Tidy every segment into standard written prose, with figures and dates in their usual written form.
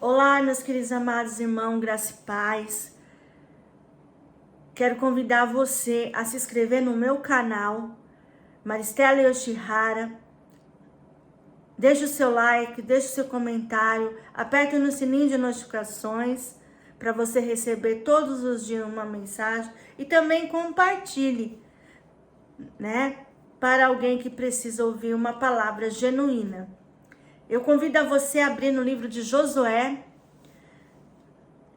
Olá, meus queridos amados irmãos, graça e paz. Quero convidar você a se inscrever no meu canal, Maristela Yoshihara. Deixe o seu like, deixe o seu comentário, aperte no sininho de notificações para você receber todos os dias uma mensagem e também compartilhe, para alguém que precisa ouvir uma palavra genuína. Eu convido a você a abrir no livro de Josué,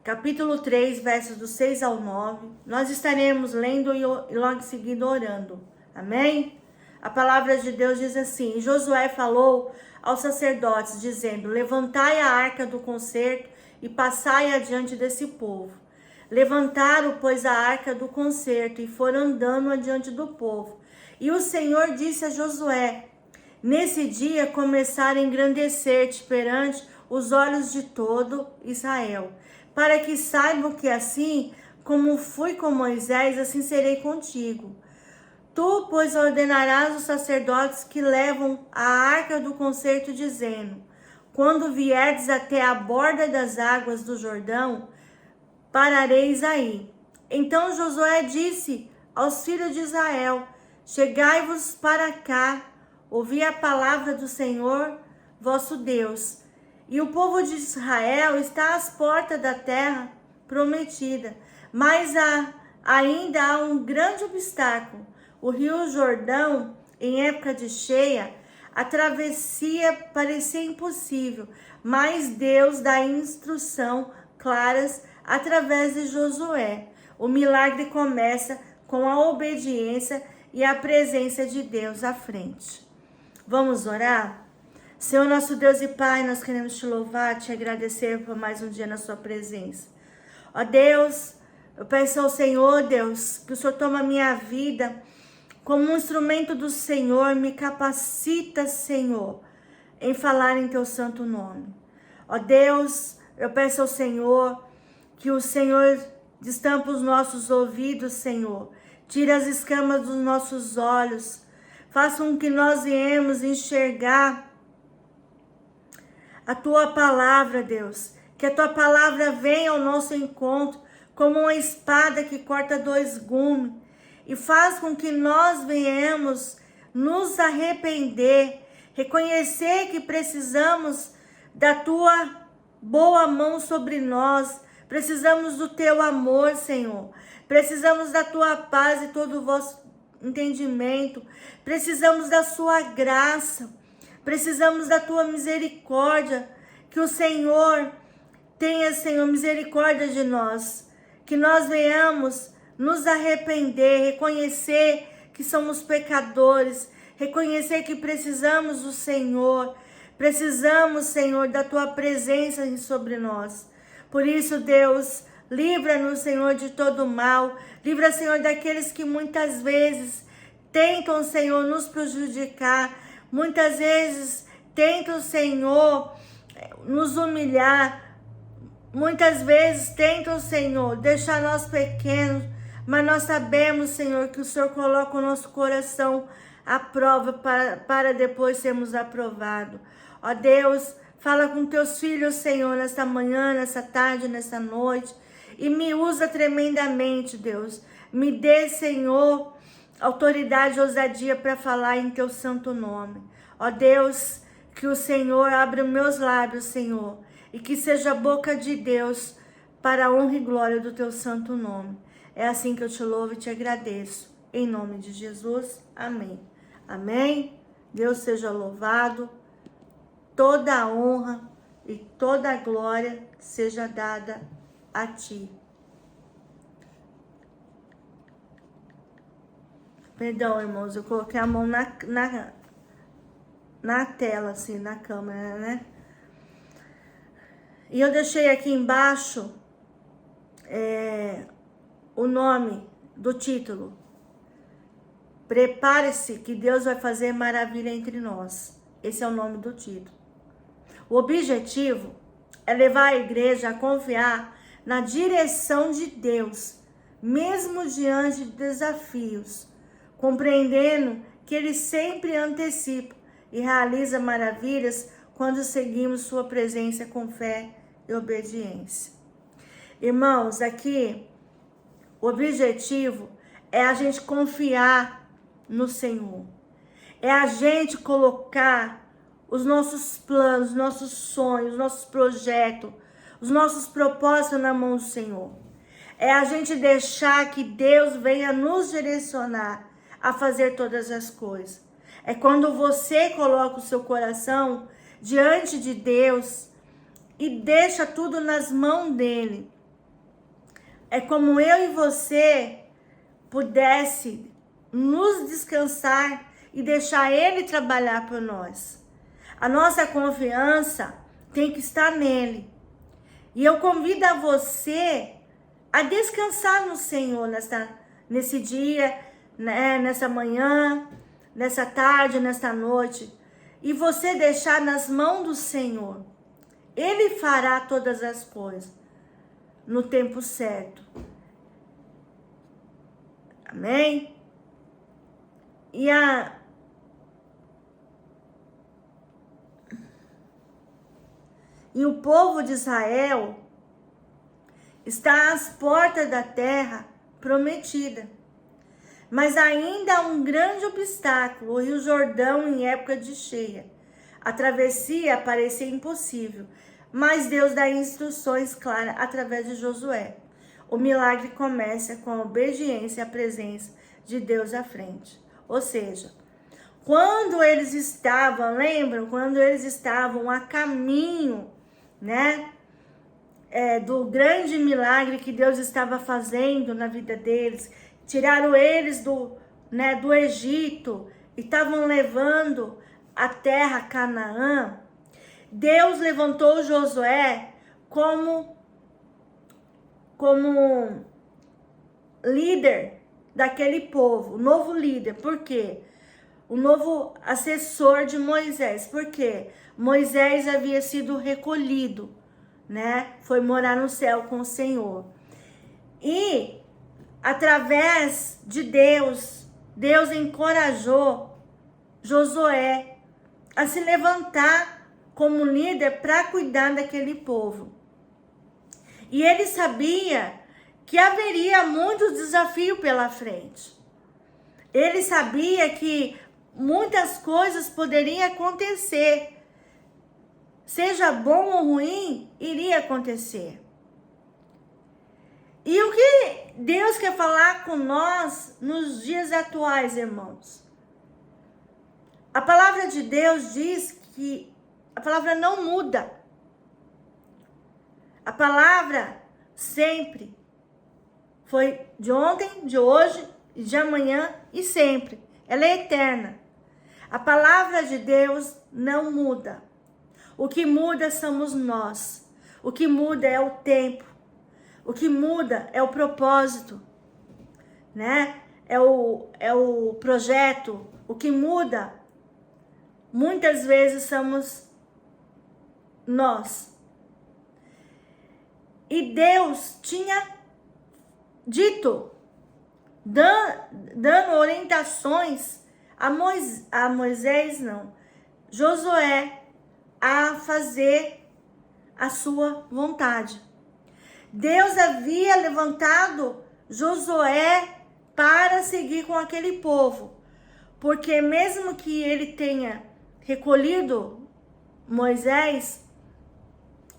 capítulo 3, versos do 6 ao 9. Nós estaremos lendo e logo em seguida orando. Amém? A palavra de Deus diz assim: Josué falou aos sacerdotes, dizendo: levantai a arca do concerto e passai adiante desse povo. Levantaram, pois, a arca do concerto e foram andando adiante do povo. E o Senhor disse a Josué: nesse dia começaram a engrandecer-te perante os olhos de todo Israel, para que saibam que assim como fui com Moisés, assim serei contigo. Tu, pois, ordenarás os sacerdotes que levam a arca do concerto, dizendo: quando vierdes até a borda das águas do Jordão, parareis aí. Então Josué disse aos filhos de Israel: chegai-vos para cá, ouvi a palavra do Senhor, vosso Deus. E o povo de Israel está às portas da terra prometida, mas ainda há um grande obstáculo. O rio Jordão, em época de cheia, a travessia parecia impossível, mas Deus dá instrução claras através de Josué. O milagre começa com a obediência e a presença de Deus à frente. Vamos orar? Senhor, nosso Deus e Pai, nós queremos te louvar, te agradecer por mais um dia na sua presença. Ó Deus, eu peço ao Senhor, Deus, que o Senhor tome a minha vida como um instrumento do Senhor, me capacita, Senhor, em falar em teu santo nome. Ó Deus, eu peço ao Senhor que o Senhor destampe os nossos ouvidos, Senhor, tire as escamas dos nossos olhos, faça com que nós viemos enxergar a tua palavra, Deus, que a tua palavra venha ao nosso encontro como uma espada que corta dois gumes e faz com que nós venhamos nos arrepender, reconhecer que precisamos da tua boa mão sobre nós, precisamos do teu amor, Senhor, precisamos da tua paz e todo o vosso entendimento, precisamos da sua graça, precisamos da tua misericórdia, que o Senhor tenha, Senhor, misericórdia de nós, que nós venhamos nos arrepender, reconhecer que somos pecadores, reconhecer que precisamos do Senhor, precisamos, Senhor, da tua presença sobre nós. Por isso, Deus, livra-nos, Senhor, de todo mal, livra, Senhor, daqueles que muitas vezes tentam, Senhor, nos prejudicar, muitas vezes tentam, Senhor, nos humilhar, muitas vezes tentam, Senhor, deixar nós pequenos, mas nós sabemos, Senhor, que o Senhor coloca o nosso coração à prova para depois sermos aprovados. Ó Deus, fala com teus filhos, Senhor, nesta manhã, nessa tarde, nessa noite, e me usa tremendamente, Deus. Me dê, Senhor, autoridade e ousadia para falar em teu santo nome. Ó Deus, que o Senhor abra os meus lábios, Senhor, e que seja a boca de Deus para a honra e glória do teu santo nome. É assim que eu te louvo e te agradeço. Em nome de Jesus, amém. Amém. Deus seja louvado. Toda a honra e toda a glória seja dada a ti. Perdão, irmãos, eu coloquei a mão na tela, assim, na câmera, né? E eu deixei aqui embaixo o nome do título. Prepare-se que Deus vai fazer maravilha entre nós. Esse é o nome do título. O objetivo é levar a igreja a confiar na direção de Deus, mesmo diante de desafios, compreendendo que Ele sempre antecipa e realiza maravilhas quando seguimos sua presença com fé e obediência. Irmãos, aqui o objetivo é a gente confiar no Senhor. É a gente colocar os nossos planos, os nossos sonhos, os nossos projetos, os nossos propósitos na mão do Senhor. É a gente deixar que Deus venha nos direcionar a fazer todas as coisas. É quando você coloca o seu coração diante de Deus e deixa tudo nas mãos dele. É como eu e você pudesse nos descansar e deixar ele trabalhar por nós. A nossa confiança tem que estar nele. E eu convido a você a descansar no Senhor nesse dia, né, nessa manhã, nessa tarde, nessa noite. E você deixar nas mãos do Senhor. Ele fará todas as coisas no tempo certo. Amém? E o povo de Israel está às portas da terra prometida. Mas ainda há um grande obstáculo, o Rio Jordão em época de cheia. A travessia parecia impossível, mas Deus dá instruções claras através de Josué. O milagre começa com a obediência à presença de Deus à frente. Ou seja, quando eles estavam, lembram? Quando eles estavam a caminho, né? Do grande milagre que Deus estava fazendo na vida deles. Tiraram eles do Egito e estavam levando a terra Canaã. Deus levantou Josué como líder daquele povo, o novo líder. Por quê? O novo assessor de Moisés. Por quê? Moisés havia sido recolhido, né? Foi morar no céu com o Senhor. E através de Deus, Deus encorajou Josué a se levantar como líder para cuidar daquele povo. E ele sabia que haveria muitos desafios pela frente. Ele sabia que muitas coisas poderiam acontecer. Seja bom ou ruim, iria acontecer. E o que Deus quer falar com nós nos dias atuais, irmãos? A palavra de Deus diz que a palavra não muda. A palavra sempre foi de ontem, de hoje, de amanhã e sempre. Ela é eterna. A palavra de Deus não muda. O que muda somos nós. O que muda é o tempo. O que muda é o propósito, né? É o projeto. O que muda, muitas vezes, somos nós. E Deus tinha dito, dando orientações a Moisés, Josué, a fazer a sua vontade. Deus havia levantado Josué para seguir com aquele povo, porque mesmo que ele tenha recolhido Moisés,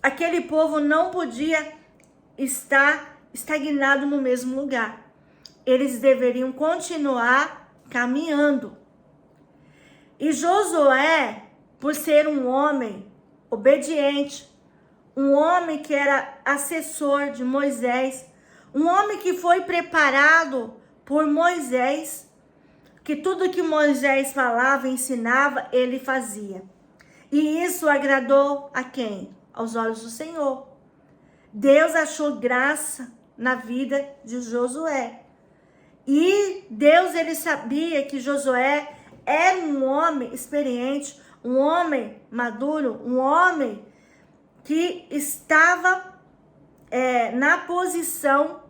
aquele povo não podia estar estagnado no mesmo lugar. Eles deveriam continuar caminhando. E Josué, por ser um homem obediente, um homem que era assessor de Moisés, um homem que foi preparado por Moisés, que tudo que Moisés falava, ensinava, ele fazia. E isso agradou a quem? Aos olhos do Senhor. Deus achou graça na vida de Josué. E Deus, ele sabia que Josué era um homem experiente, um homem maduro, um homem que estava na posição,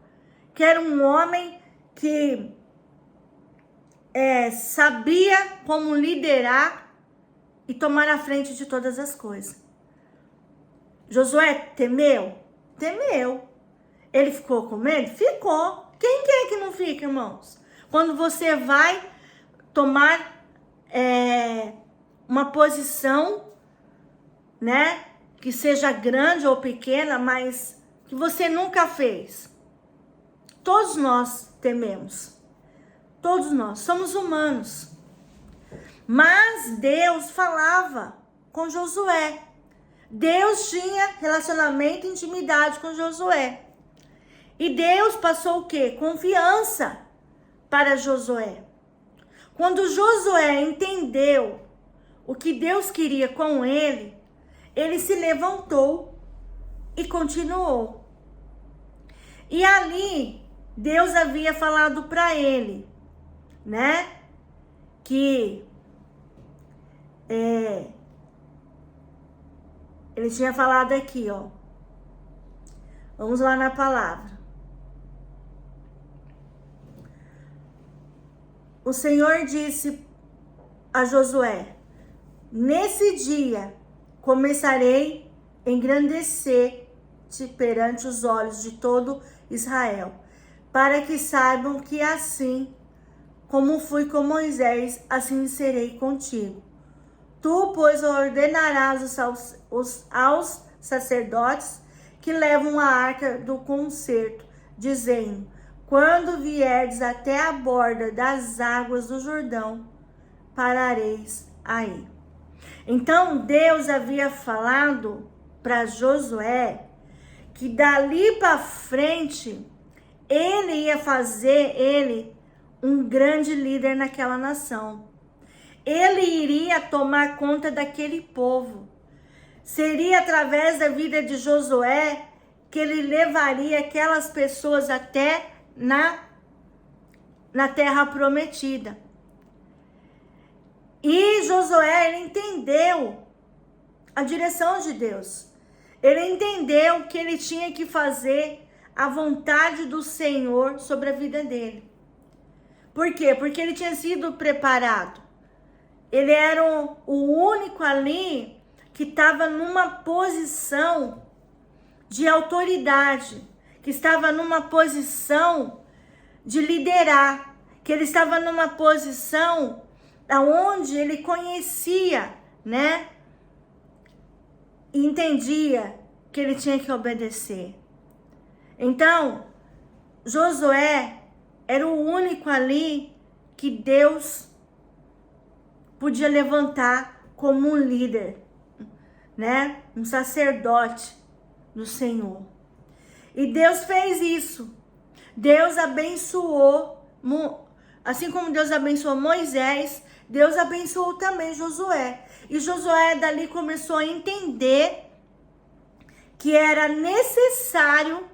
que era um homem que sabia como liderar e tomar a frente de todas as coisas. Josué temeu? Temeu. Ele ficou com medo? Ficou. Quem que não fica, irmãos? Quando você vai tomar uma posição, né? Que seja grande ou pequena, mas que você nunca fez. Todos nós tememos. Todos nós somos humanos. Mas Deus falava com Josué. Deus tinha relacionamento e intimidade com Josué. E Deus passou o quê? Confiança para Josué. Quando Josué entendeu o que Deus queria com ele, ele se levantou e continuou. E ali, Deus havia falado para ele, né? Que ele tinha falado aqui, ó. Vamos lá na palavra. O Senhor disse a Josué: nesse dia começarei a engrandecer-te perante os olhos de todo Israel, para que saibam que assim como fui com Moisés, assim serei contigo. Tu, pois, ordenarás aos sacerdotes que levam a arca do concerto, dizendo: quando vierdes até a borda das águas do Jordão, parareis aí. Então Deus havia falado para Josué que dali para frente ele ia fazer ele um grande líder naquela nação. Ele iria tomar conta daquele povo. Seria através da vida de Josué que ele levaria aquelas pessoas até na terra prometida. E Josué, ele entendeu a direção de Deus. Ele entendeu que ele tinha que fazer a vontade do Senhor sobre a vida dele. Por quê? Porque ele tinha sido preparado. Ele era o único ali que estava numa posição de autoridade, que estava numa posição de liderar, que ele estava numa posição onde ele conhecia, né? E entendia que ele tinha que obedecer. Então, Josué era o único ali que Deus podia levantar como um líder, né? Um sacerdote do Senhor. E Deus fez isso. Deus abençoou, assim como Deus abençoou Moisés, Deus abençoou também Josué. E Josué dali começou a entender que era necessário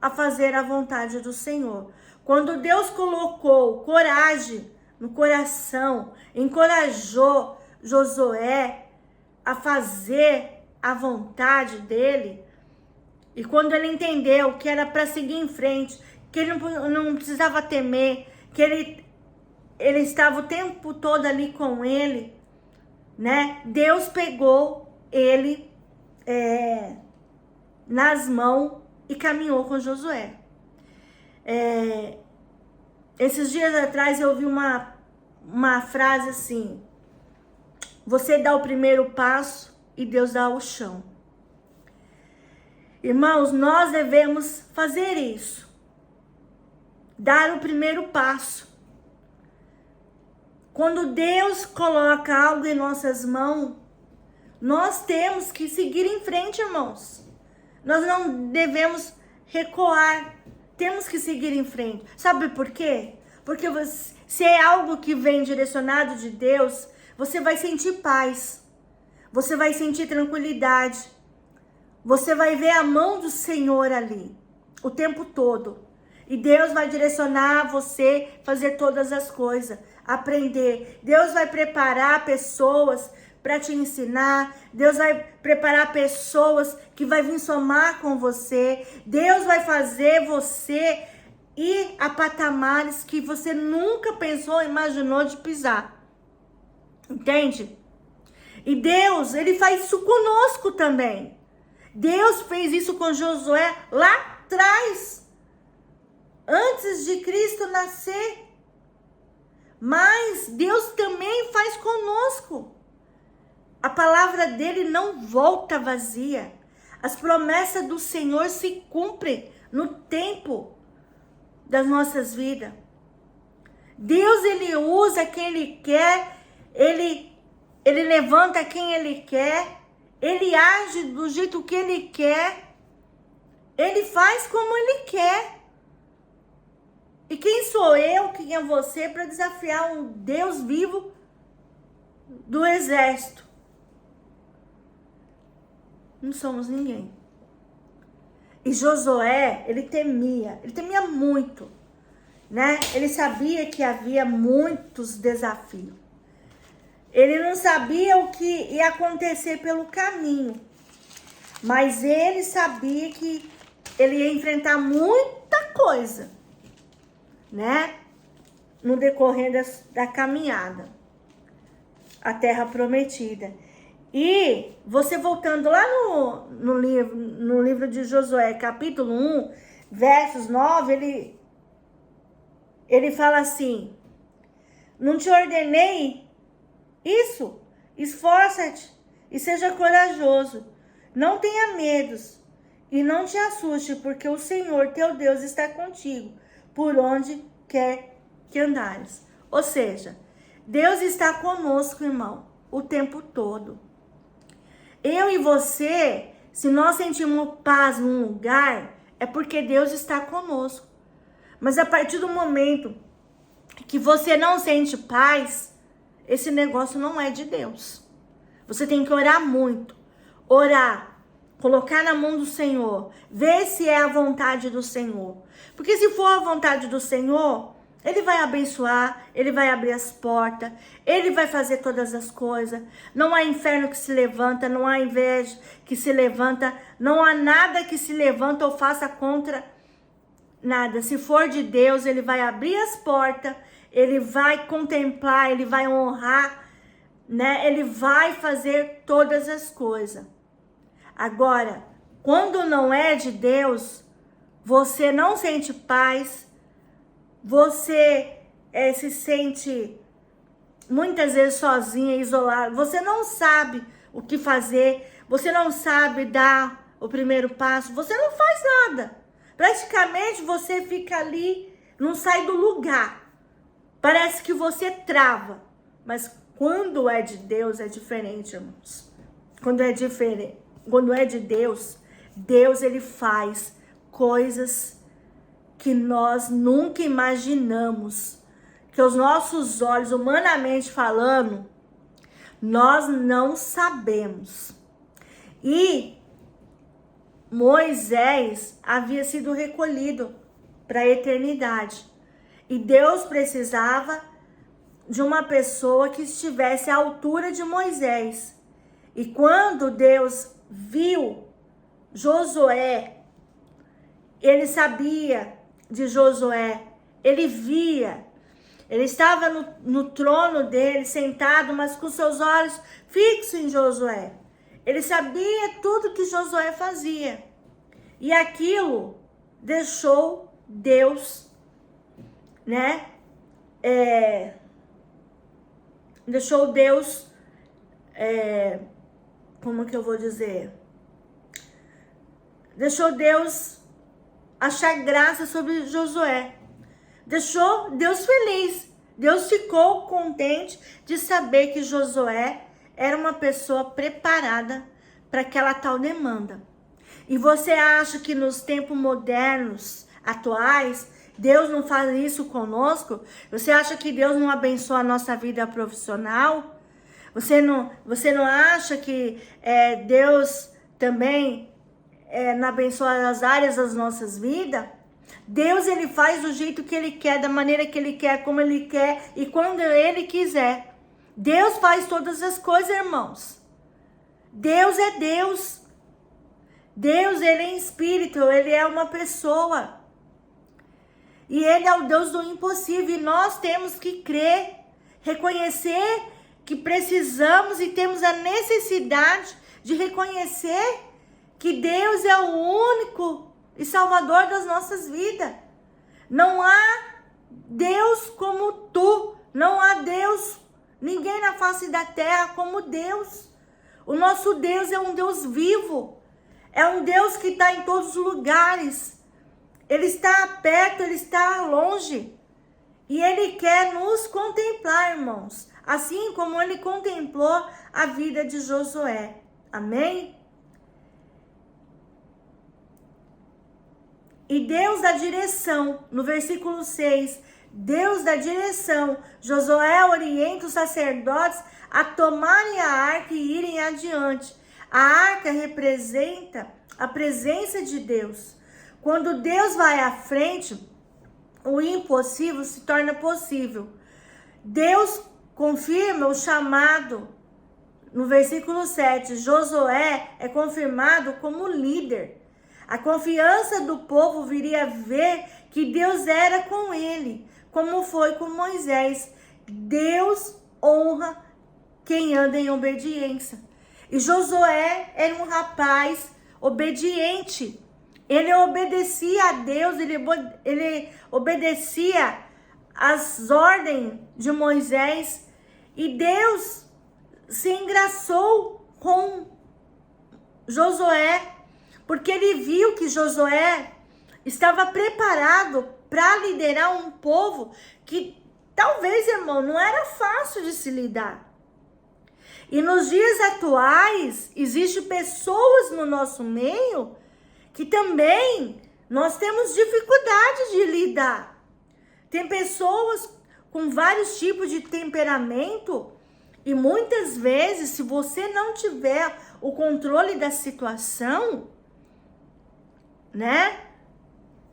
a fazer a vontade do Senhor. Quando Deus colocou coragem no coração, encorajou Josué a fazer a vontade dele, e quando ele entendeu que era para seguir em frente, que ele não precisava temer, que ele estava o tempo todo ali com ele, né? Deus pegou ele nas mãos e caminhou com Josué. Esses dias atrás eu ouvi uma frase assim: você dá o primeiro passo e Deus dá o chão. Irmãos, nós devemos fazer isso. Dar o primeiro passo. Quando Deus coloca algo em nossas mãos, nós temos que seguir em frente, irmãos. Nós não devemos recuar. Temos que seguir em frente. Sabe por quê? Porque se é algo que vem direcionado de Deus, você vai sentir paz. Você vai sentir tranquilidade. Você vai ver a mão do Senhor ali, o tempo todo. E Deus vai direcionar você a fazer todas as coisas, aprender. Deus vai preparar pessoas para te ensinar. Deus vai preparar pessoas que vai vir somar com você. Deus vai fazer você ir a patamares que você nunca pensou, imaginou de pisar. Entende? E Deus, ele faz isso conosco também. Deus fez isso com Josué lá atrás, antes de Cristo nascer. Mas Deus também faz conosco. A palavra dele não volta vazia. As promessas do Senhor se cumprem no tempo das nossas vidas. Deus, ele usa quem ele quer, ele levanta quem ele quer, ele age do jeito que ele quer, ele faz como ele quer. E quem sou eu, quem é você, para desafiar um Deus vivo do exército? Não somos ninguém. E Josué, ele temia muito, né? Ele sabia que havia muitos desafios. Ele não sabia o que ia acontecer pelo caminho, mas ele sabia que ele ia enfrentar muita coisa, né? No decorrer da caminhada, a terra prometida. E você voltando lá no livro de Josué, capítulo 1, versos 9, ele fala assim: não te ordenei isso? Esforça-te e seja corajoso. Não tenha medos e não te assuste, porque o Senhor teu Deus está contigo por onde quer que andares. Ou seja, Deus está conosco, irmão, o tempo todo. Eu e você, se nós sentimos paz num lugar, é porque Deus está conosco. Mas a partir do momento que você não sente paz, esse negócio não é de Deus. Você tem que orar muito. Orar, colocar na mão do Senhor, ver se é a vontade do Senhor. Porque se for a vontade do Senhor, Ele vai abençoar, Ele vai abrir as portas, Ele vai fazer todas as coisas. Não há inferno que se levanta, não há inveja que se levanta, não há nada que se levanta ou faça contra nada. Se for de Deus, Ele vai abrir as portas, Ele vai contemplar, Ele vai honrar, né? Ele vai fazer todas as coisas. Agora, quando não é de Deus, você não sente paz, você se sente muitas vezes sozinha, isolada. Você não sabe o que fazer, você não sabe dar o primeiro passo, você não faz nada. Praticamente você fica ali, não sai do lugar. Parece que você trava. Mas quando é de Deus é diferente, irmãos. Quando é de Deus, Deus ele faz coisas que nós nunca imaginamos, que os nossos olhos, humanamente falando, nós não sabemos. E Moisés havia sido recolhido para a eternidade. E Deus precisava de uma pessoa que estivesse à altura de Moisés. E quando Deus viu Josué, ele sabia de Josué, ele via, ele estava no trono dele, sentado, mas com seus olhos fixos em Josué. Ele sabia tudo que Josué fazia. E aquilo deixou Deus, né? Deixou Deus, como que eu vou dizer? Deixou Deus achar graça sobre Josué. Deixou Deus feliz. Deus ficou contente de saber que Josué era uma pessoa preparada para aquela tal demanda. E você acha que nos tempos modernos, atuais, Deus não faz isso conosco? Você acha que Deus não abençoa a nossa vida profissional? Você não acha que Deus também não abençoa as áreas das nossas vidas? Deus, ele faz do jeito que ele quer, da maneira que ele quer, como ele quer e quando ele quiser. Deus faz todas as coisas, irmãos. Deus é Deus. Deus, ele é espírito, ele é uma pessoa. E ele é o Deus do impossível. E nós temos que crer, reconhecer que precisamos e temos a necessidade de reconhecer que Deus é o único e Salvador das nossas vidas. Não há Deus como tu. Não há Deus, ninguém na face da terra como Deus. O nosso Deus é um Deus vivo. É um Deus que está em todos os lugares. Ele está perto, Ele está longe. E Ele quer nos contemplar, irmãos. Assim como Ele contemplou a vida de Josué. Amém? E Deus dá direção. No versículo 6. Deus dá direção. Josué orienta os sacerdotes a tomarem a arca e irem adiante. A arca representa a presença de Deus. Quando Deus vai à frente, o impossível se torna possível. Deus confirma o chamado. No versículo 7, Josué é confirmado como líder. A confiança do povo viria a ver que Deus era com ele, como foi com Moisés. Deus honra quem anda em obediência. E Josué era um rapaz obediente. Ele obedecia a Deus, ele obedecia às ordens de Moisés. E Deus se engraçou com Josué, porque ele viu que Josué estava preparado para liderar um povo que talvez, irmão, não era fácil de se lidar. E nos dias atuais, existem pessoas no nosso meio que também nós temos dificuldade de lidar. Tem pessoas com vários tipos de temperamento e muitas vezes, se você não tiver o controle da situação, né?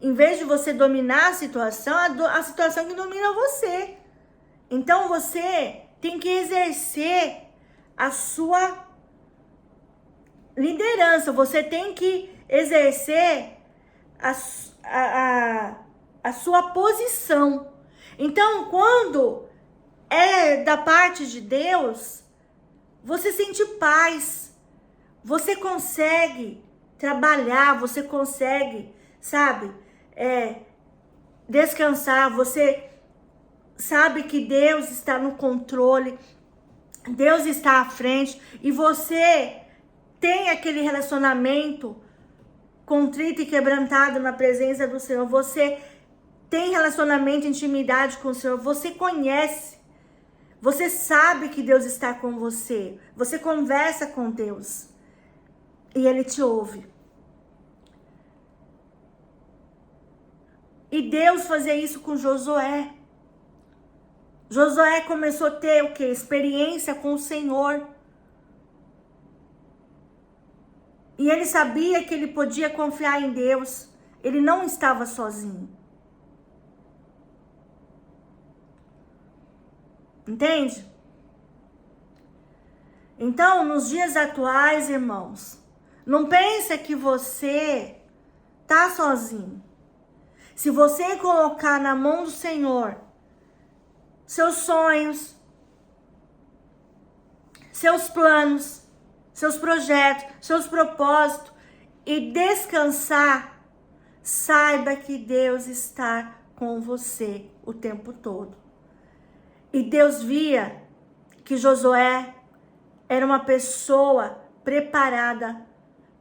Em vez de você dominar a situação que domina você. Então você tem que exercer a sua liderança, você tem que exercer a sua posição. Então, quando é da parte de Deus, você sente paz, você consegue trabalhar, você consegue, sabe, descansar, você sabe que Deus está no controle, Deus está à frente e você tem aquele relacionamento contrito e quebrantado na presença do Senhor. Você tem relacionamento, intimidade com o Senhor. Você conhece. Você sabe que Deus está com você. Você conversa com Deus. E Ele te ouve. E Deus fazia isso com Josué. Josué começou a ter o quê? Experiência com o Senhor. E ele sabia que ele podia confiar em Deus. Ele não estava sozinho. Entende? Então, nos dias atuais, irmãos, não pensa que você tá sozinho. Se você colocar na mão do Senhor seus sonhos, seus planos, seus projetos, seus propósitos e descansar, saiba que Deus está com você o tempo todo. E Deus via que Josué era uma pessoa preparada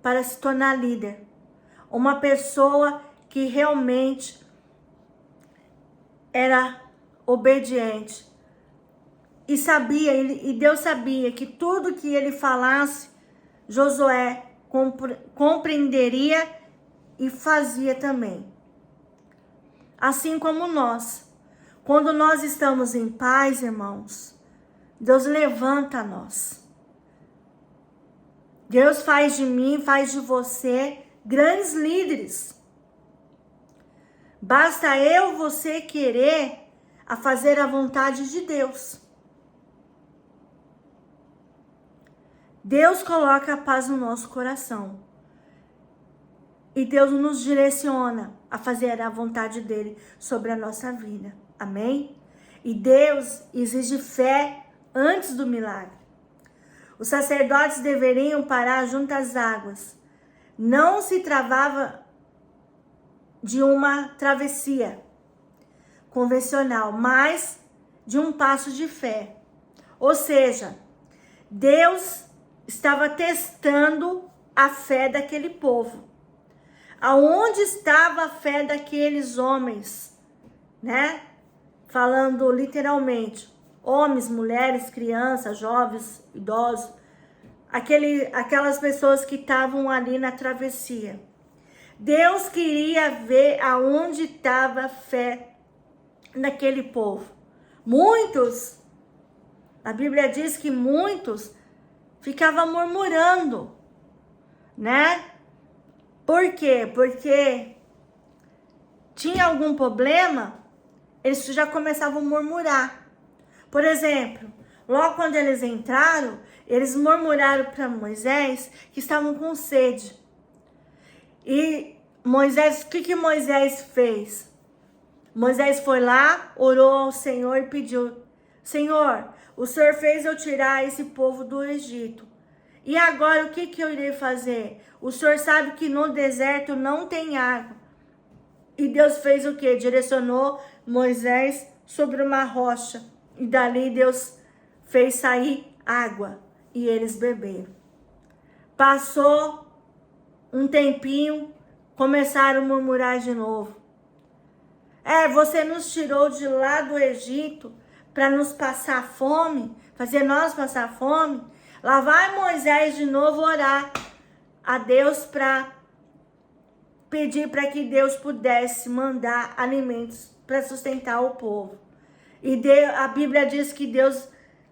para se tornar líder. Uma pessoa que realmente era obediente. E sabia, e Deus sabia que tudo que ele falasse, Josué compreenderia e fazia também. Assim como nós. Quando nós estamos em paz, irmãos, Deus levanta nós. Deus faz de mim, faz de você grandes líderes. Basta você querer a fazer a vontade de Deus. Deus coloca a paz no nosso coração. E Deus nos direciona a fazer a vontade dele sobre a nossa vida. Amém? E Deus exige fé antes do milagre. Os sacerdotes deveriam parar junto às águas não se travava de uma travessia convencional, mas de um passo de fé. Ou seja, Deus estava testando a fé daquele povo. Aonde estava a fé daqueles homens, né? Falando literalmente, homens, mulheres, crianças, jovens, idosos, aquelas pessoas que estavam ali na travessia. Deus queria ver aonde estava a fé daquele povo. Muitos, a Bíblia diz que muitos ficavam murmurando, né? Por quê? Porque tinha algum problema, eles já começavam a murmurar. Por exemplo, logo quando eles entraram, eles murmuraram para Moisés que estavam com sede. E Moisés, o que Moisés fez? Moisés foi lá, orou ao Senhor e pediu: Senhor, o Senhor fez eu tirar esse povo do Egito. E agora o que eu irei fazer? O Senhor sabe que no deserto não tem água. E Deus fez o quê? Direcionou Moisés sobre uma rocha. E dali Deus fez sair água. E eles beberam. Passou um tempinho, começaram a murmurar de novo. Você nos tirou de lá do Egito para nos passar fome, fazer nós passar fome. Lá vai Moisés de novo orar a Deus para pedir para que Deus pudesse mandar alimentos para sustentar o povo. E a Bíblia diz que Deus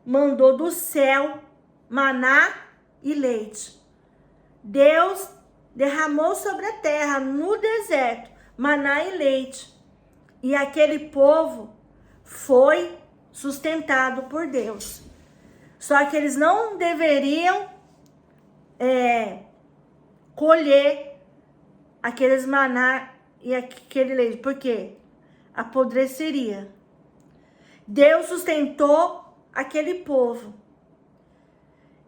mandou do céu maná e leite. Deus derramou sobre a terra, no deserto, maná e leite. E aquele povo foi sustentado por Deus. Só que eles não deveriam colher aqueles maná e aquele leite. Por quê? Apodreceria. Deus sustentou aquele povo.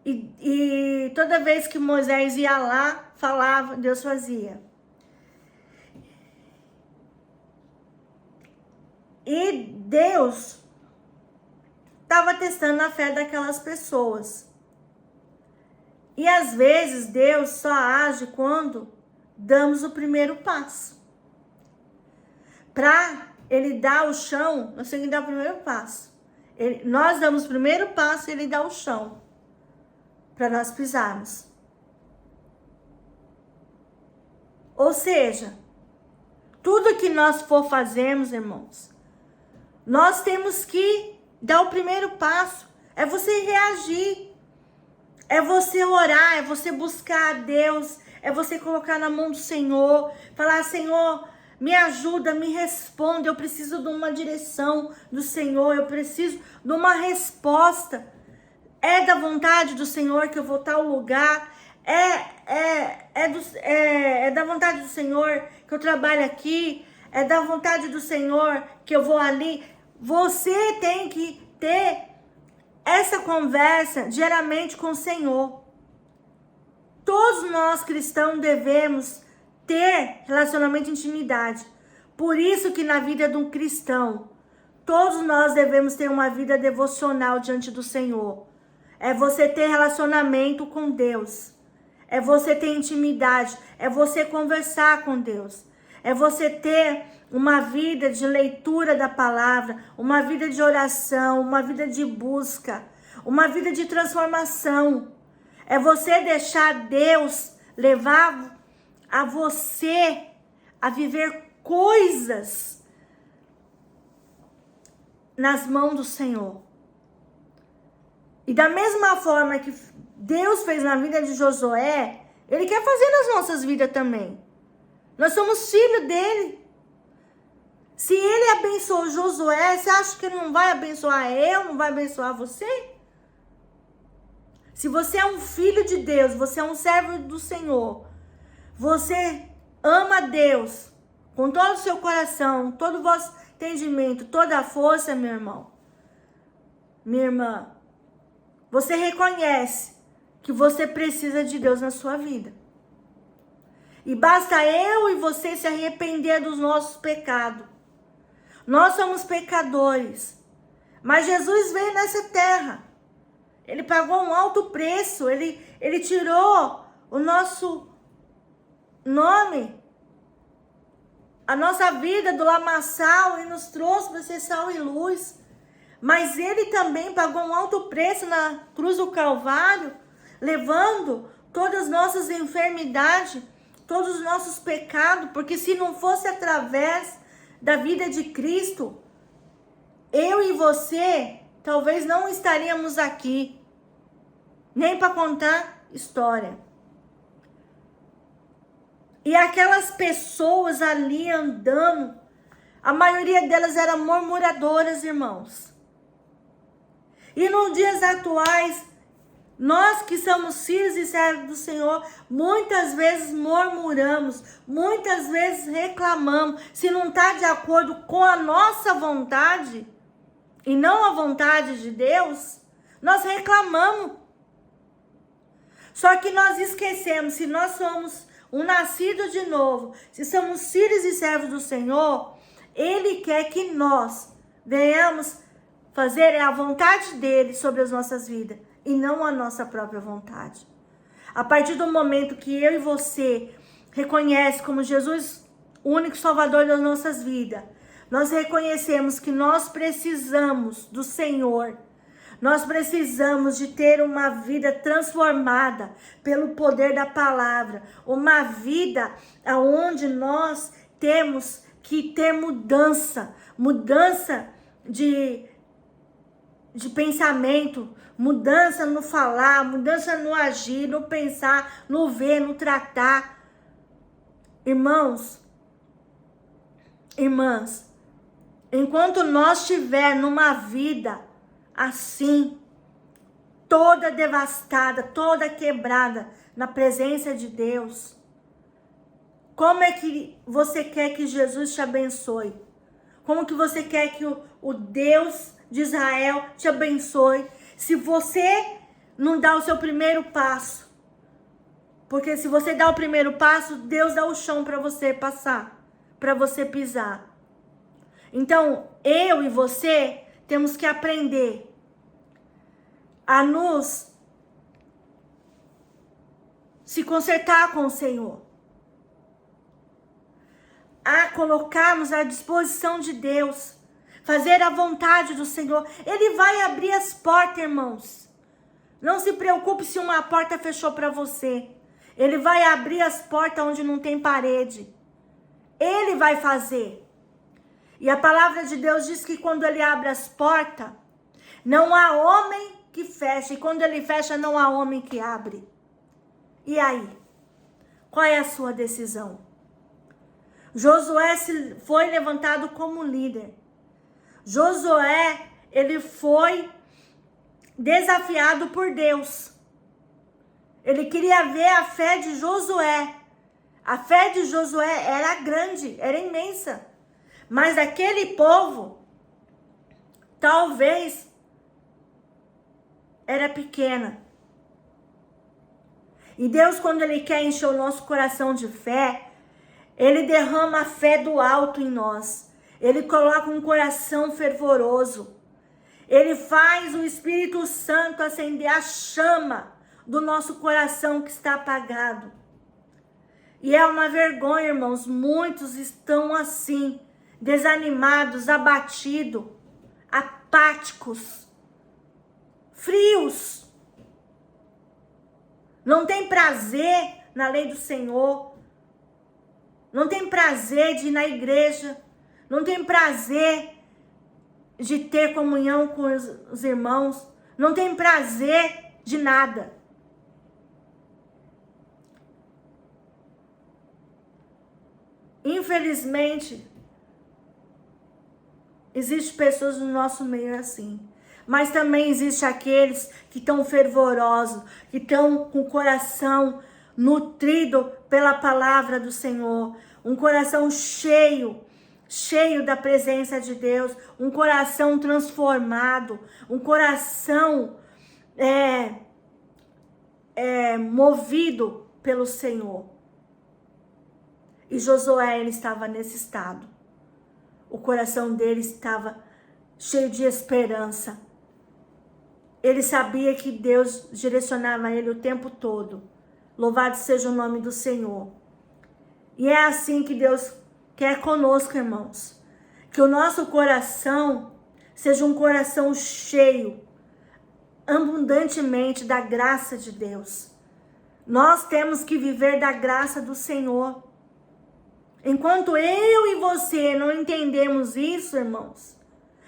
E toda vez que Moisés ia lá, falava, Deus fazia. E Deus estava testando a fé daquelas pessoas. E às vezes Deus só age quando damos o primeiro passo. Para Ele dar o chão, nós temos que dar o primeiro passo. Nós damos o primeiro passo e Ele dá o chão para nós pisarmos. Ou seja, tudo que nós for fazermos, irmãos, nós temos que dar o primeiro passo. É você reagir. É você orar, é você buscar a Deus, é você colocar na mão do Senhor, falar: Senhor, me ajuda, me responde, eu preciso de uma direção do Senhor, eu preciso de uma resposta. É da vontade do Senhor que eu vou tal lugar, é da vontade do Senhor que eu trabalho aqui, é da vontade do Senhor que eu vou ali. Você tem que ter essa conversa diariamente com o Senhor. Todos nós cristãos devemos ter relacionamento de intimidade. Por isso que na vida de um cristão, todos nós devemos ter uma vida devocional diante do Senhor. É você ter relacionamento com Deus. É você ter intimidade. É você conversar com Deus. É você ter uma vida de leitura da palavra, uma vida de oração, uma vida de busca, uma vida de transformação. É você deixar Deus levar a você a viver coisas nas mãos do Senhor. E da mesma forma que Deus fez na vida de Josué, Ele quer fazer nas nossas vidas também. Nós somos filhos dele. Se Ele abençoou Josué, você acha que Ele não vai abençoar eu, não vai abençoar você? Se você é um filho de Deus, você é um servo do Senhor, você ama Deus com todo o seu coração, todo o vosso entendimento, toda a força, meu irmão, minha irmã, você reconhece que você precisa de Deus na sua vida. E basta eu e você se arrepender dos nossos pecados. Nós somos pecadores. Mas Jesus veio nessa terra. Ele pagou um alto preço. Ele tirou o nosso nome, a nossa vida do lamaçal e nos trouxe para ser sal e luz. Mas ele também pagou um alto preço na cruz do Calvário, levando todas as nossas enfermidades, todos os nossos pecados, porque se não fosse através da vida de Cristo, eu e você talvez não estaríamos aqui, nem para contar história. E aquelas pessoas ali andando, a maioria delas eram murmuradoras, irmãos. E nos dias atuais, nós que somos filhos e servos do Senhor, muitas vezes murmuramos, muitas vezes reclamamos. Se não está de acordo com a nossa vontade, e não a vontade de Deus, nós reclamamos. Só que nós esquecemos, se nós somos um nascido de novo, se somos filhos e servos do Senhor, Ele quer que nós venhamos fazer a vontade dEle sobre as nossas vidas, e não a nossa própria vontade. A partir do momento que eu e você reconhece como Jesus o único Salvador das nossas vidas, nós reconhecemos que nós precisamos do Senhor. Nós precisamos de ter uma vida transformada pelo poder da palavra. Uma vida onde nós temos que ter mudança. Mudança de pensamento, mudança no falar, mudança no agir, no pensar, no ver, no tratar. Irmãos, irmãs, enquanto nós estiver numa vida assim, toda devastada, toda quebrada na presença de Deus, como é que você quer que Jesus te abençoe? Como que você quer que o Deus de Israel te abençoe se você não dá o seu primeiro passo? Porque se você dá o primeiro passo, Deus dá o chão para você passar, para você pisar. Então, eu e você temos que aprender a se consertar com o Senhor, a colocarmos à disposição de Deus, fazer a vontade do Senhor. Ele vai abrir as portas, irmãos. Não se preocupe se uma porta fechou para você. Ele vai abrir as portas onde não tem parede. Ele vai fazer. E a palavra de Deus diz que quando ele abre as portas, não há homem que feche. E quando ele fecha, não há homem que abre. E aí? Qual é a sua decisão? Josué foi levantado como líder. Josué, ele foi desafiado por Deus. Ele queria ver a fé de Josué. A fé de Josué era grande, era imensa. Mas aquele povo, talvez, era pequena. E Deus, quando Ele quer encher o nosso coração de fé, Ele derrama a fé do alto em nós. Ele coloca um coração fervoroso. Ele faz o Espírito Santo acender a chama do nosso coração que está apagado. E é uma vergonha, irmãos, muitos estão assim, desanimados, abatidos, apáticos, frios. Não tem prazer na lei do Senhor. Não tem prazer de ir na igreja. Não tem prazer de ter comunhão com os irmãos. Não tem prazer de nada. Infelizmente, existem pessoas no nosso meio assim. Mas também existe aqueles que estão fervorosos, que estão com o coração nutrido pela palavra do Senhor. Um coração cheio da presença de Deus. Um coração transformado. Um coração movido pelo Senhor. E Josué, ele estava nesse estado. O coração dele estava cheio de esperança. Ele sabia que Deus direcionava ele o tempo todo. Louvado seja o nome do Senhor. E é assim que Deus quer conosco, irmãos. Que o nosso coração seja um coração cheio, abundantemente da graça de Deus. Nós temos que viver da graça do Senhor. Enquanto eu e você não entendemos isso, irmãos,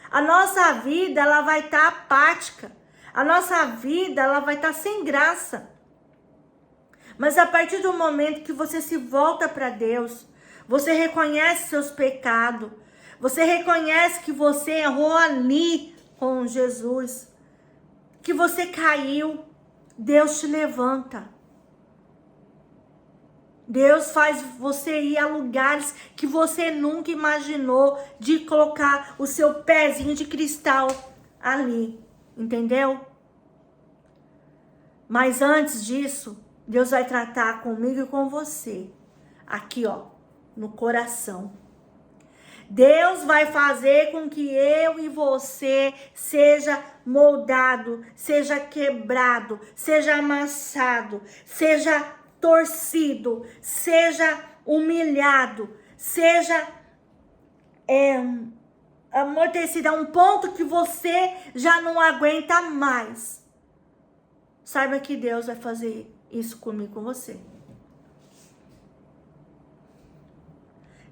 a nossa vida ela vai estar apática. A nossa vida ela vai estar sem graça. Mas a partir do momento que você se volta para Deus, você reconhece seus pecados, você reconhece que você errou ali com Jesus, que você caiu, Deus te levanta. Deus faz você ir a lugares que você nunca imaginou de colocar o seu pezinho de cristal ali, entendeu? Mas antes disso, Deus vai tratar comigo e com você, aqui ó, no coração. Deus vai fazer com que eu e você seja moldado, seja quebrado, seja amassado, seja torcido, seja humilhado, seja amortecido a um ponto que você já não aguenta mais. Saiba que Deus vai fazer isso comigo, com você.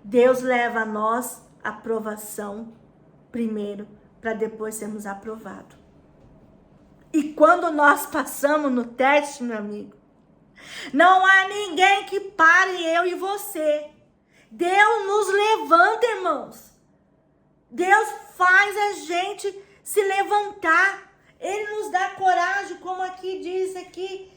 Deus leva a nós a aprovação primeiro, para depois sermos aprovados. E quando nós passamos no teste, meu amigo, não há ninguém que pare eu e você. Deus nos levanta, irmãos. Deus faz a gente se levantar. Ele nos dá coragem, como aqui diz aqui.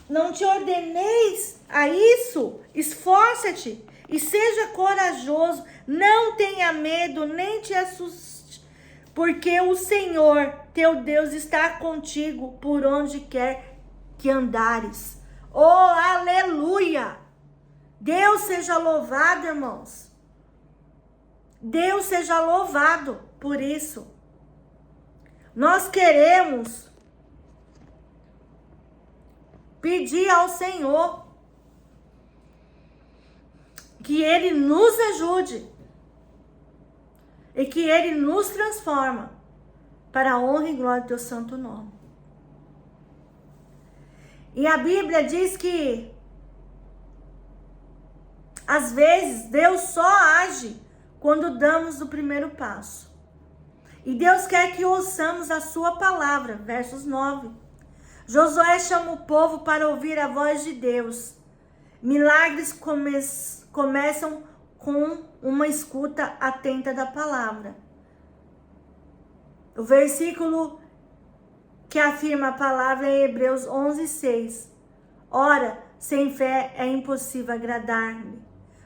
Não te ordeneis a isso? Esforça-te e seja corajoso. Não tenha medo, nem te assuste, porque o Senhor, teu Deus, está contigo por onde quer que andares. Oh, aleluia! Deus seja louvado, irmãos. Deus seja louvado por isso. Nós queremos pedir ao Senhor que Ele nos ajude e que Ele nos transforma para a honra e glória do teu santo nome. E a Bíblia diz que às vezes Deus só age quando damos o primeiro passo. E Deus quer que ouçamos a sua palavra, versos 9. Josué chama o povo para ouvir a voz de Deus. Milagres começam com uma escuta atenta da palavra. O versículo que afirma a palavra é Hebreus 11:6. Ora, sem fé é impossível agradar-lhe,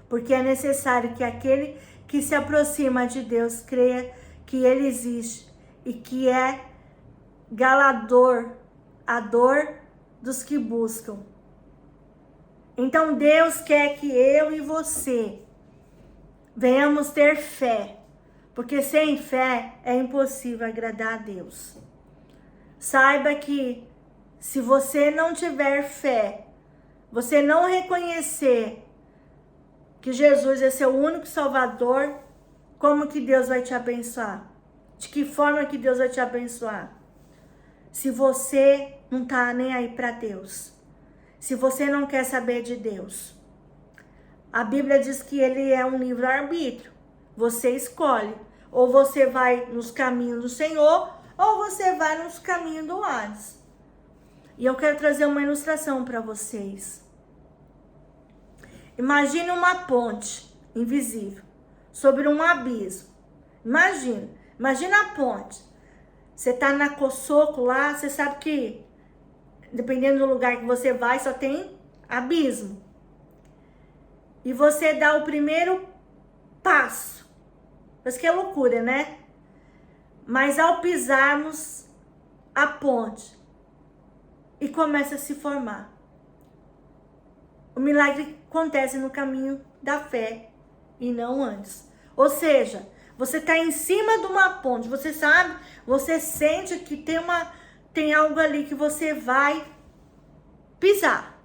porque é necessário que aquele que se aproxima de Deus creia que Ele existe e que é galador, a dor dos que buscam. Então Deus quer que eu e você venhamos ter fé, porque sem fé é impossível agradar a Deus. Saiba que se você não tiver fé, você não reconhecer que Jesus é seu único Salvador, como que Deus vai te abençoar? De que forma que Deus vai te abençoar? Se você não tá nem aí para Deus, se você não quer saber de Deus. A Bíblia diz que Ele é um livre-arbítrio. Você escolhe. Ou você vai nos caminhos do Senhor, ou você vai nos caminhos do Hades. E eu quero trazer uma ilustração para vocês. Imagine uma ponte invisível sobre um abismo. Imagina a ponte. Você tá na Coçoco lá, você sabe que dependendo do lugar que você vai, só tem abismo. E você dá o primeiro passo. Parece que é loucura, né? Mas ao pisarmos a ponte e começa a se formar, o milagre acontece no caminho da fé e não antes. Ou seja, você está em cima de uma ponte, você sabe, você sente que tem algo ali que você vai pisar.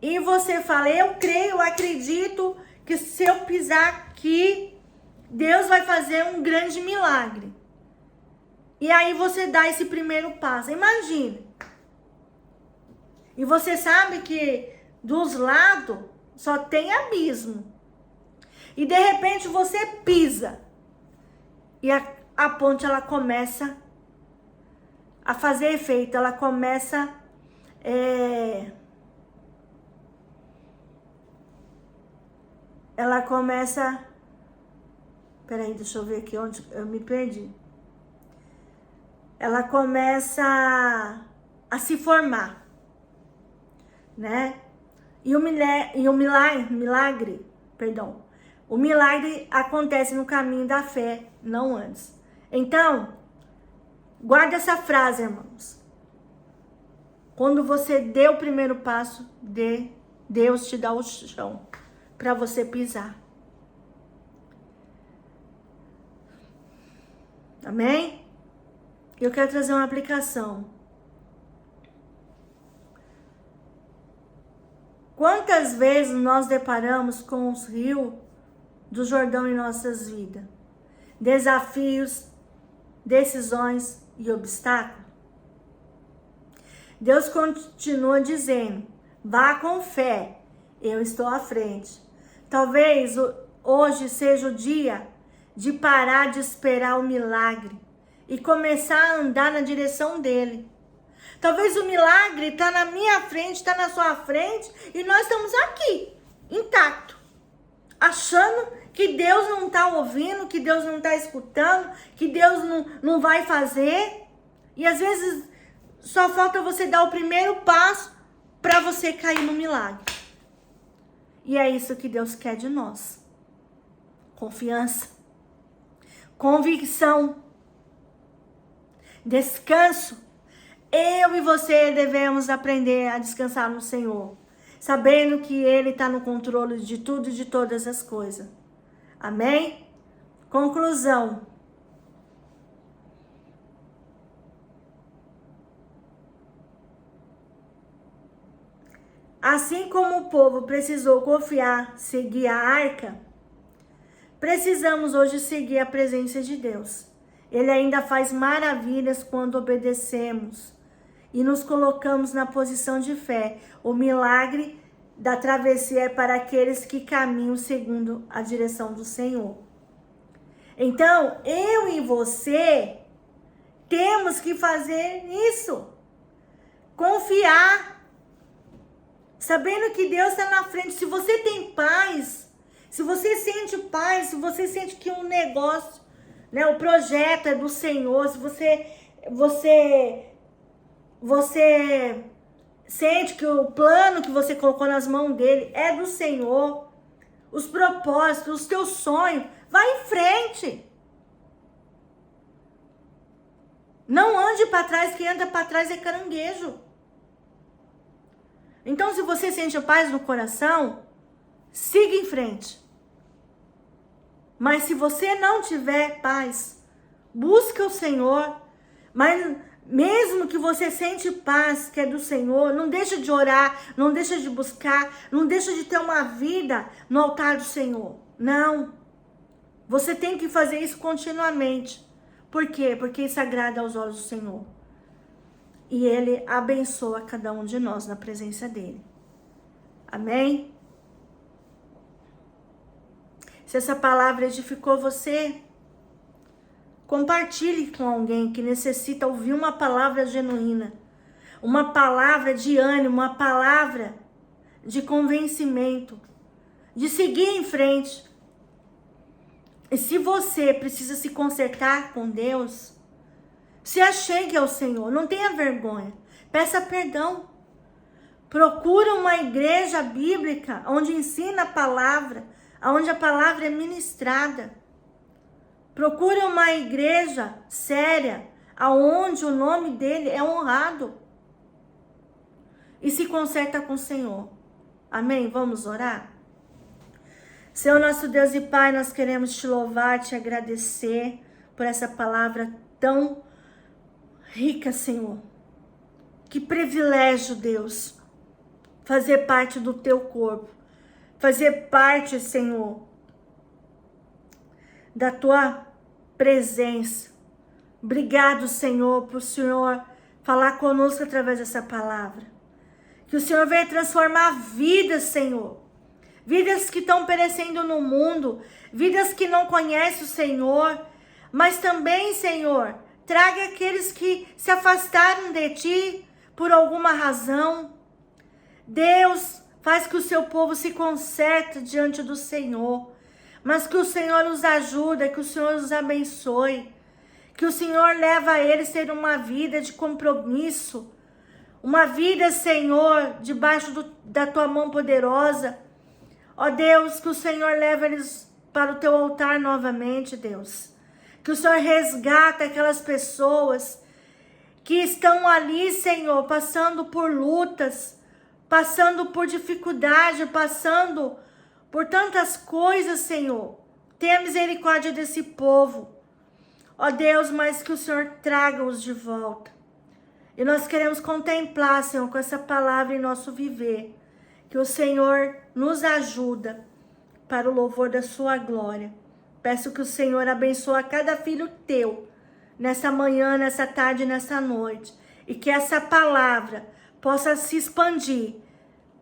E você fala, eu creio, eu acredito que se eu pisar aqui, Deus vai fazer um grande milagre. E aí você dá esse primeiro passo. Imagine. E você sabe que dos lados só tem abismo. E de repente você pisa. E a ponte ela começa a fazer efeito. Ela começa Peraí, deixa eu ver aqui onde eu me perdi. Ela começa a se formar, né? E o milagre acontece no caminho da fé, não antes. Então, guarda essa frase, irmãos. Quando você dê o primeiro passo, Deus te dá o chão para você pisar. Amém? Eu quero trazer uma aplicação. Quantas vezes nós deparamos com os rios do Jordão em nossas vidas? Desafios, decisões e obstáculos. Deus continua dizendo, vá com fé, eu estou à frente. Talvez hoje seja o dia de parar de esperar o milagre e começar a andar na direção dele. Talvez o milagre está na minha frente, está na sua frente, e nós estamos aqui, intacto, achando que Deus não está ouvindo, que Deus não está escutando, que Deus não vai fazer. E às vezes só falta você dar o primeiro passo para você cair no milagre. E é isso que Deus quer de nós. Confiança, convicção, descanso. Eu e você devemos aprender a descansar no Senhor, sabendo que Ele está no controle de tudo e de todas as coisas. Amém? Conclusão. Assim como o povo precisou confiar, seguir a arca, precisamos hoje seguir a presença de Deus. Ele ainda faz maravilhas quando obedecemos e nos colocamos na posição de fé. O milagre da travessia é para aqueles que caminham segundo a direção do Senhor. Então, eu e você temos que fazer isso. Confiar. Sabendo que Deus está na frente. Se você tem paz, se você sente paz, se você sente que um negócio, né, o projeto é do Senhor, se você sente que o plano que você colocou nas mãos dele é do Senhor, os propósitos, os teus sonhos, vai em frente. Não ande para trás, quem anda para trás é caranguejo. Então, se você sente paz no coração, siga em frente. Mas se você não tiver paz, busque o Senhor. Mas mesmo que você sente paz que é do Senhor, não deixa de orar, não deixa de buscar, não deixa de ter uma vida no altar do Senhor. Não. Você tem que fazer isso continuamente. Por quê? Porque isso agrada aos olhos do Senhor. E Ele abençoa cada um de nós na presença dEle. Amém? Se essa palavra edificou você, compartilhe com alguém que necessita ouvir uma palavra genuína, uma palavra de ânimo, uma palavra de convencimento, de seguir em frente. E se você precisa se consertar com Deus, se achegue ao Senhor, não tenha vergonha, peça perdão. Procura uma igreja bíblica onde ensina a palavra, onde a palavra é ministrada. Procure uma igreja séria, aonde o nome dele é honrado. E se conserta com o Senhor. Amém? Vamos orar? Senhor nosso Deus e Pai, nós queremos te louvar, te agradecer por essa palavra tão rica, Senhor. Que privilégio, Deus, fazer parte do teu corpo, fazer parte, Senhor, da tua presença. Obrigado, Senhor, por o Senhor falar conosco através dessa palavra. Que o Senhor venha transformar vidas, Senhor. Vidas que estão perecendo no mundo, vidas que não conhecem o Senhor, mas também, Senhor, traga aqueles que se afastaram de Ti por alguma razão. Deus, faz que o seu povo se conserte diante do Senhor, mas que o Senhor os ajude, que o Senhor os abençoe, que o Senhor leve a eles a ter uma vida de compromisso, uma vida, Senhor, debaixo da Tua mão poderosa. Ó Deus, que o Senhor leve eles para o Teu altar novamente, Deus. Que o Senhor resgate aquelas pessoas que estão ali, Senhor, passando por lutas, passando por dificuldade, passando por tantas coisas, Senhor. Tenha misericórdia desse povo. Ó Deus, mas que o Senhor traga-os de volta. E nós queremos contemplar, Senhor, com essa palavra em nosso viver. Que o Senhor nos ajuda para o louvor da sua glória. Peço que o Senhor abençoe cada filho teu, nessa manhã, nessa tarde, nessa noite. E que essa palavra possa se expandir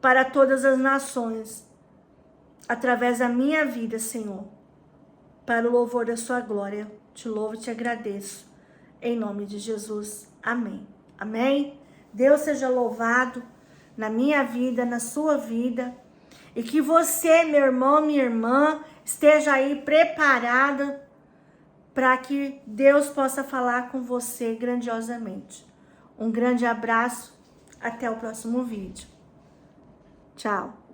para todas as nações, através da minha vida, Senhor, para o louvor da sua glória. Te louvo e te agradeço. Em nome de Jesus. Amém. Amém. Deus seja louvado na minha vida, na sua vida. E que você, meu irmão, minha irmã, esteja aí preparada para que Deus possa falar com você grandiosamente. Um grande abraço. Até o próximo vídeo. Tchau.